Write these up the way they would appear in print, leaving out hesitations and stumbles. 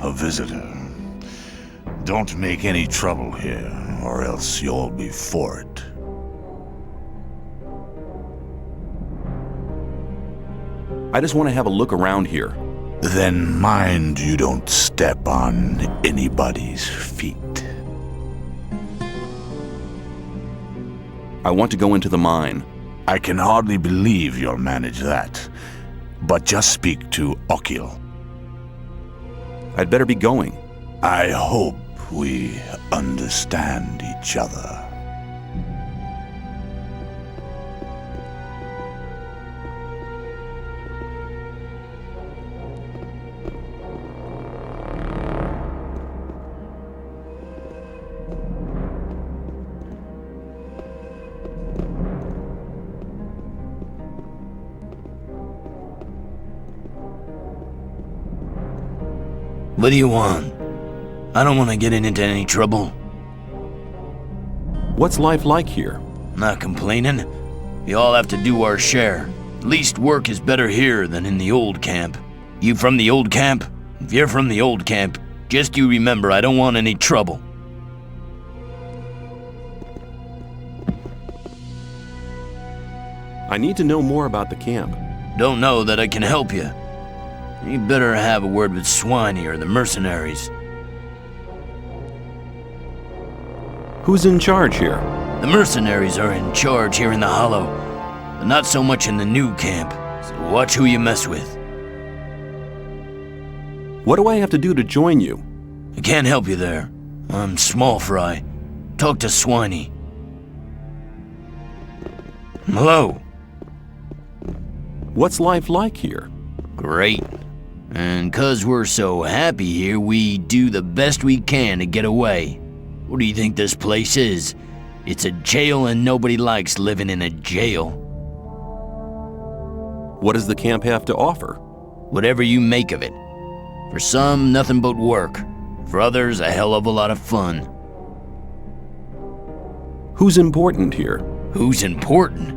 A visitor. Don't make any trouble here, or else you'll be for it. I just want to have a look around here. Then mind you don't step on anybody's feet. I want to go into the mine. I can hardly believe you'll manage that. But just speak to G.SKILL. I'd better be going. I hope we understand each other. What do you want? I don't want to get into any trouble. What's life like here? Not complaining. We all have to do our share. At least work is better here than in the old camp. You from the old camp? If you're from the old camp, just you remember I don't want any trouble. I need to know more about the camp. Don't know that I can help you. You better have a word with Swiney or the mercenaries. Who's in charge here? The mercenaries are in charge here in the Hollow, but not so much in the new camp, so watch who you mess with. What do I have to do to join you? I can't help you there. I'm small fry. Talk to Swiney. Hello. What's life like here? Great. And 'cause we're so happy here, we do the best we can to get away. What do you think this place is? It's a jail and nobody likes living in a jail. What does the camp have to offer? Whatever you make of it. For some, nothing but work. For others, a hell of a lot of fun. Who's important here? Who's important?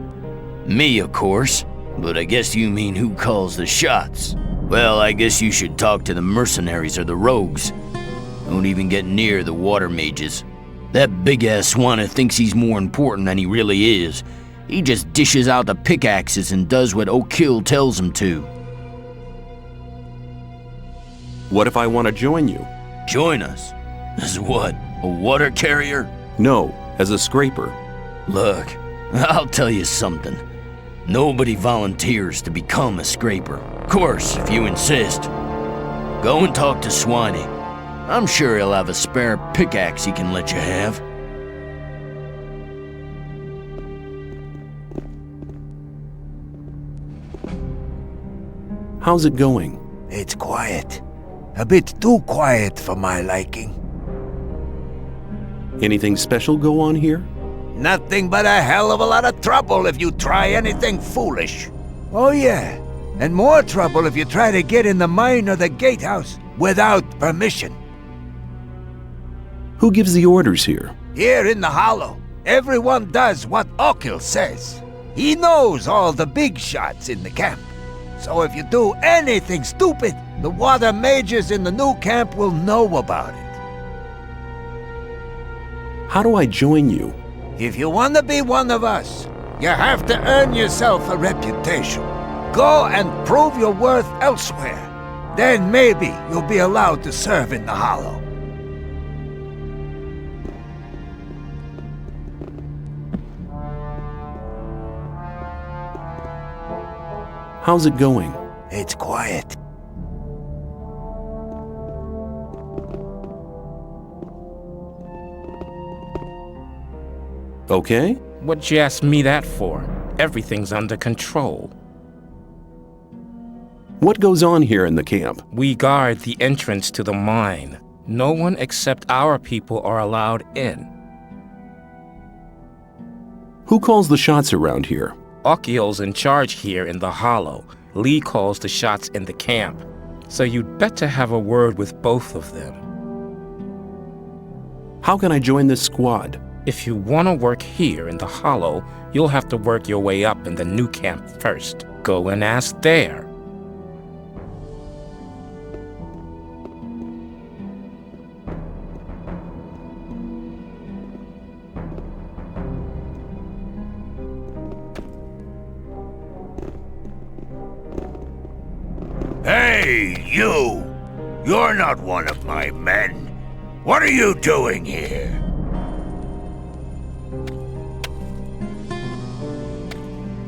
Me, of course. But I guess you mean who calls the shots. Well, I guess you should talk to the mercenaries or the rogues. Don't even get near the water mages. That big-ass Swanna thinks he's more important than he really is. He just dishes out the pickaxes and does what G.SKILL tells him to. What if I want to join you? Join us? As what, a water carrier? No, as a scraper. Look, I'll tell you something. Nobody volunteers to become a scraper. Of course, if you insist. Go and talk to Swiney. I'm sure he'll have a spare pickaxe he can let you have. How's it going? It's quiet. A bit too quiet for my liking. Anything special go on here? Nothing but a hell of a lot of trouble if you try anything foolish. Oh yeah, and more trouble if you try to get in the mine or the gatehouse without permission. Who gives the orders here? Here in the Hollow, everyone does what G.SKILL says. He knows all the big shots in the camp. So if you do anything stupid, the water mages in the new camp will know about it. How do I join you? If you want to be one of us, you have to earn yourself a reputation. Go and prove your worth elsewhere. Then maybe you'll be allowed to serve in the Hollow. How's it going? It's quiet. Okay? What'd you ask me that for? Everything's under control. What goes on here in the camp? We guard the entrance to the mine. No one except our people are allowed in. Who calls the shots around here? Gothic's in charge here in the Hollow. Lee calls the shots in the camp. So you'd better have a word with both of them. How can I join this squad? If you want to work here in the Hollow, you'll have to work your way up in the new camp first. Go and ask there. Hey, you! You're not one of my men. What are you doing here?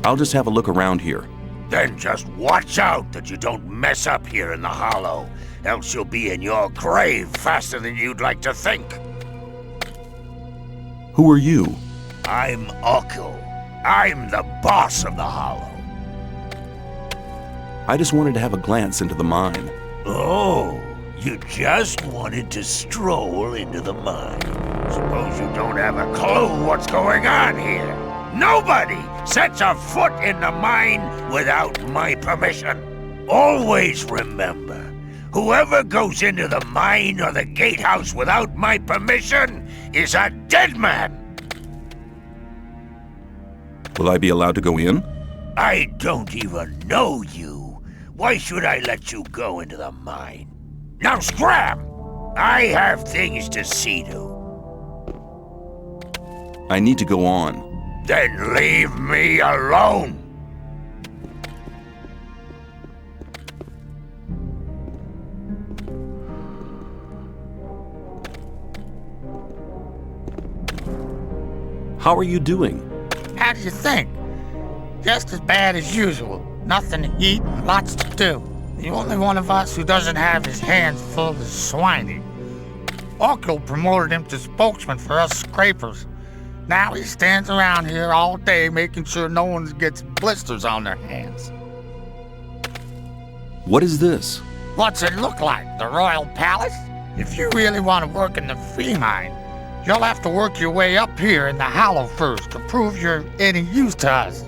I'll just have a look around here. Then just watch out that you don't mess up here in the Hollow, else you'll be in your grave faster than you'd like to think. Who are you? I'm Gothic'll. I'm the boss of the Hollow. I just wanted to have a glance into the mine. Oh, you just wanted to stroll into the mine. Suppose you don't have a clue what's going on here. Nobody sets a foot in the mine without my permission. Always remember, whoever goes into the mine or the gatehouse without my permission is a dead man. Will I be allowed to go in? I don't even know you. Why should I let you go into the mine? Now scram! I have things to see to. I need to go on. Then leave me alone! How are you doing? How do you think? Just as bad as usual. Nothing to eat and lots to do. The only one of us who doesn't have his hands full is Swiney. Gothic'll promoted him to spokesman for us scrapers. Now he stands around here all day making sure no one gets blisters on their hands. What is this? What's it look like? The Royal Palace? If you really want to work in the free mine, you'll have to work your way up here in the Hollow first to prove you're any use to us.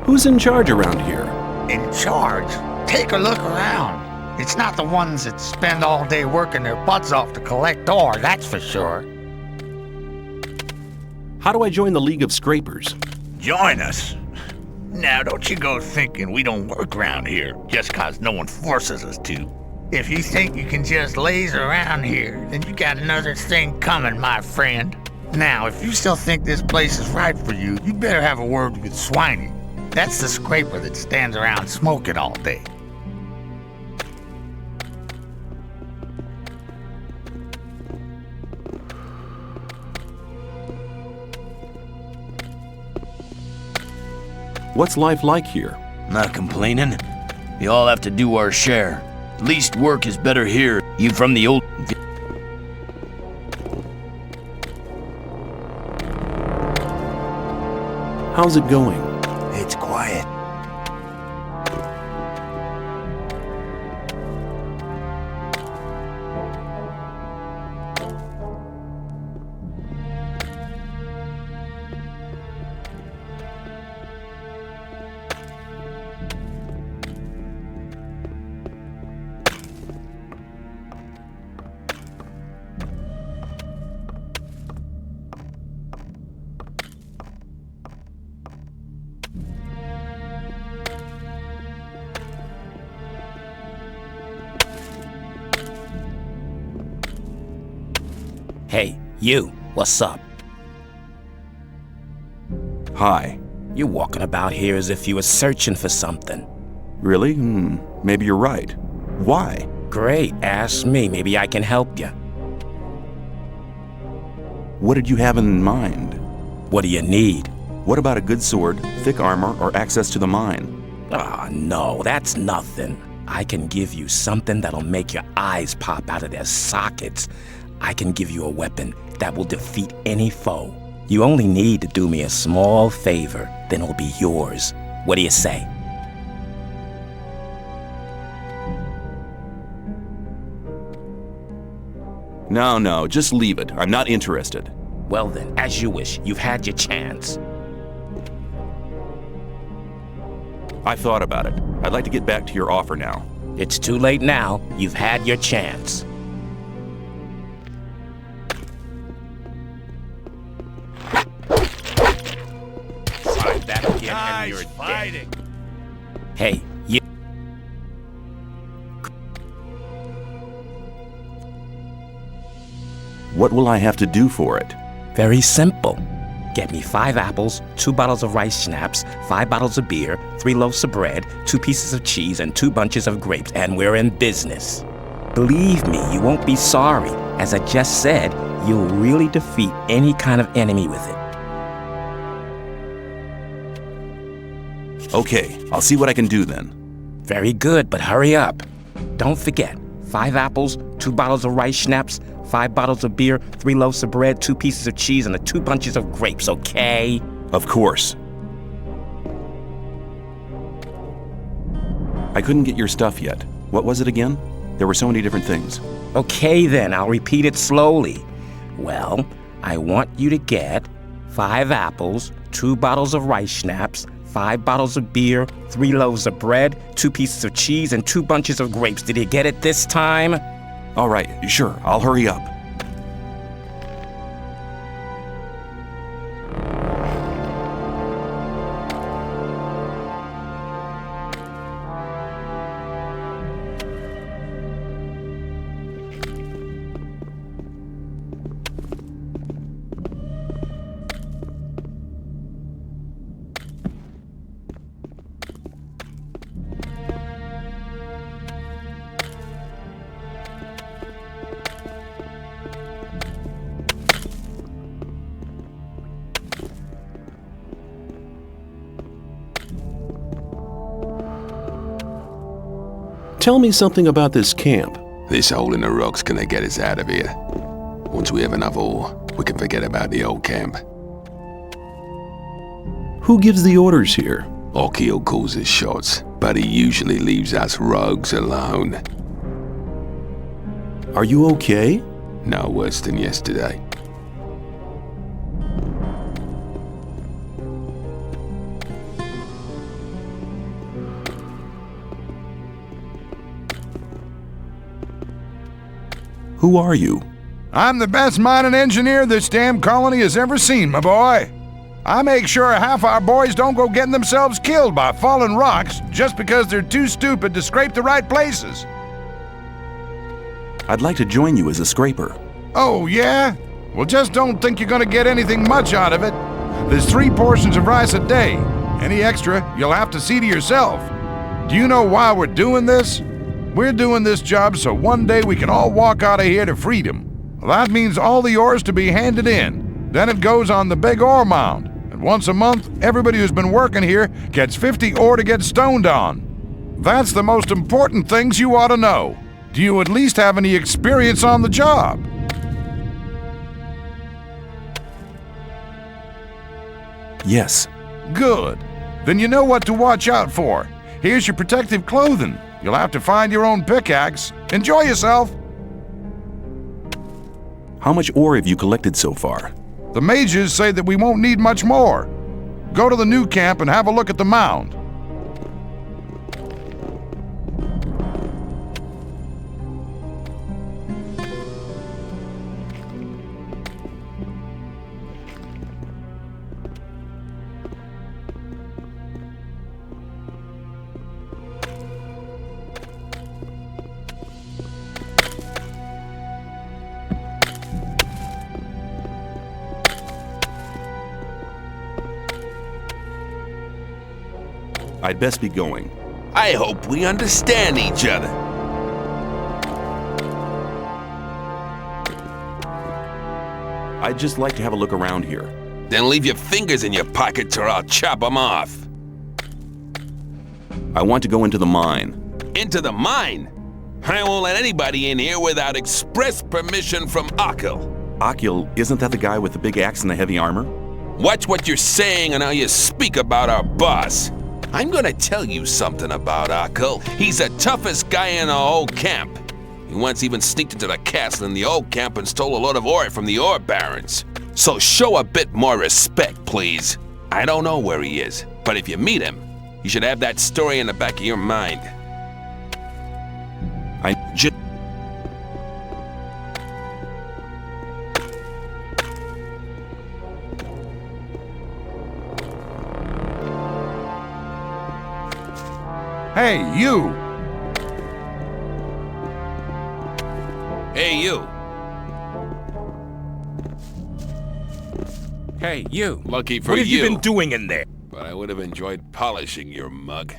Who's in charge around here? In charge? Take a look around. It's not the ones that spend all day working their butts off to collect ore, that's for sure. How do I join the League of Scrapers? Join us? Now, don't you go thinking we don't work around here just 'cause no one forces us to. If you think you can just laze around here, then you got another thing coming, my friend. Now, if you still think this place is right for you, you better have a word with Swiney. That's the scraper that stands around smoking all day. What's life like here? Not complaining. We all have to do our share. At least work is better here. You from the old... How's it going? It's quiet. Hey, you, what's up? Hi. You're walking about here as if you were searching for something. Really? Maybe you're right. Why? Great, ask me. Maybe I can help you. What did you have in mind? What do you need? What about a good sword, thick armor, or access to the mine? Ah, no, that's nothing. I can give you something that'll make your eyes pop out of their sockets. I can give you a weapon that will defeat any foe. You only need to do me a small favor, then it'll be yours. What do you say? No, just leave it. I'm not interested. Well then, as you wish. You've had your chance. I thought about it. I'd like to get back to your offer now. It's too late now. You've had your chance. Try that again and you're dead. Hey, you... What will I have to do for it? Very simple. Get me 5 apples, 2 bottles of rice schnapps, 5 bottles of beer, 3 loaves of bread, 2 pieces of cheese, and 2 bunches of grapes, and we're in business. Believe me, you won't be sorry. As I just said, you'll really defeat any kind of enemy with it. Okay, I'll see what I can do then. Very good, but hurry up. Don't forget, 5 apples, 2 bottles of rice schnapps, 5 bottles of beer, 3 loaves of bread, 2 pieces of cheese, and 2 bunches of grapes, okay? Of course. I couldn't get your stuff yet. What was it again? There were so many different things. Okay then, I'll repeat it slowly. Well, I want you to get 5 apples, 2 bottles of rice schnapps, 5 bottles of beer, 3 loaves of bread, 2 pieces of cheese, and 2 bunches of grapes. Did you get it this time? All right, sure, I'll hurry up. Tell me something about this camp. This hole in the rock's gonna get us out of here. Once we have enough ore, we can forget about the old camp. Who gives the orders here? G.SKILL calls his shots, but he usually leaves us rogues alone. Are you okay? No worse than yesterday. Who are you? I'm the best mining engineer this damn colony has ever seen, my boy. I make sure half our boys don't go getting themselves killed by falling rocks just because they're too stupid to scrape the right places. I'd like to join you as a scraper. Oh, yeah? Well, just don't think you're gonna get anything much out of it. There's 3 portions of rice a day. Any extra, you'll have to see to yourself. Do you know why we're doing this? We're doing this job so one day we can all walk out of here to freedom. Well, that means all the ore's to be handed in. Then it goes on the big ore mound. And once a month, everybody who's been working here gets 50 ore to get stoned on. That's the most important things you ought to know. Do you at least have any experience on the job? Yes. Good. Then you know what to watch out for. Here's your protective clothing. You'll have to find your own pickaxe. Enjoy yourself. How much ore have you collected so far? The mages say that we won't need much more. Go to the new camp and have a look at the mound. I'd best be going. I hope we understand each other. I'd just like to have a look around here. Then leave your fingers in your pockets or I'll chop them off. I want to go into the mine. Into the mine? I won't let anybody in here without express permission from ASRock. G.SKILL, isn't that the guy with the big axe and the heavy armor? Watch what you're saying and how you speak about our boss. I'm gonna tell you something about ASRock. He's the toughest guy in the whole camp. He once even sneaked into the castle in the old camp and stole a load of ore from the ore barons. So show a bit more respect, please. I don't know where he is, but if you meet him, you should have that story in the back of your mind. Hey, you! Hey, you! Hey, you. Lucky for What have you you been doing in there? But I would have enjoyed polishing your mug.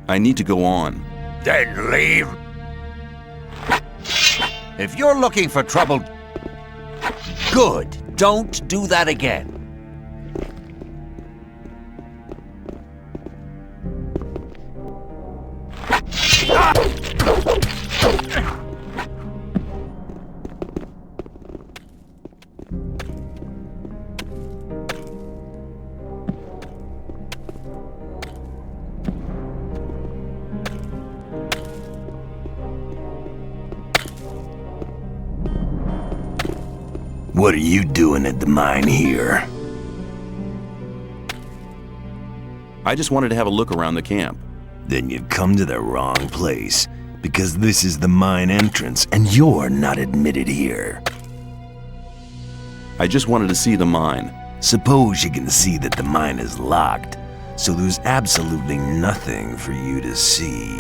I need to go on. Then leave. If you're looking for trouble, good. Don't do that again. What are you doing at the mine here? I just wanted to have a look around the camp. Then you've come to the wrong place, because this is the mine entrance and you're not admitted here. I just wanted to see the mine. Suppose you can see that the mine is locked, so there's absolutely nothing for you to see.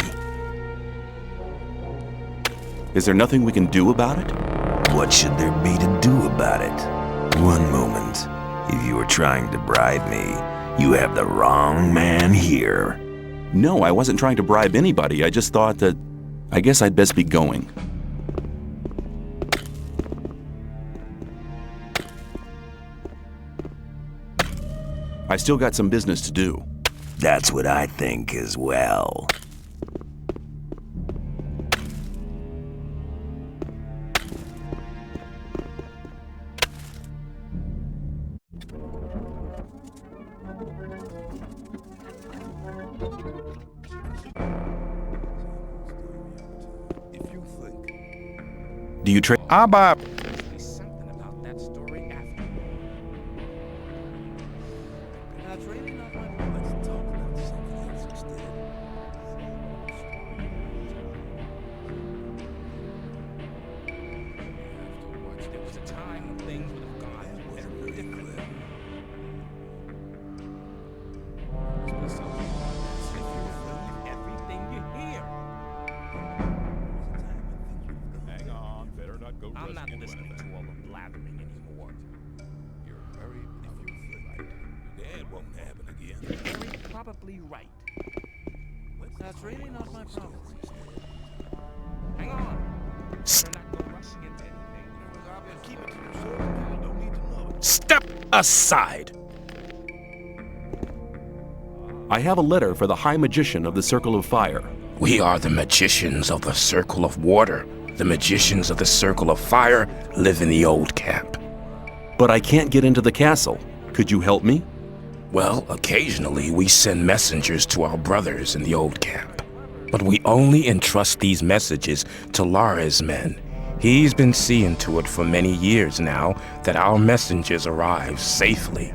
Is there nothing we can do about it? What should there be to do about it? One moment. If you were trying to bribe me, you have the wrong man here. No, I wasn't trying to bribe anybody. I just thought that... I guess I'd best be going. I've still got some business to do. That's what I think as well. Do you trade? I'll buy... Something about that story after. That's really not my point. Let's talk about something else instead. There was a time when things would have gone very differently. Everything you hear. Hang on, better not go I'm not rushing into listening anything. to all the blathering anymore. You're very right. That won't happen again. Very probably right. That's really not my problem. Hang on. Better not go rushing into anything. Keep it to yourself. People don't need to know it. Step aside. I have a letter for the High Magician of the Circle of Fire. We are the magicians of the Circle of Water. The magicians of the Circle of Fire live in the old camp. But I can't get into the castle. Could you help me? Well, occasionally we send messengers to our brothers in the old camp. But we only entrust these messages to Lara's men. He's been seeing to it for many years now that our messengers arrive safely.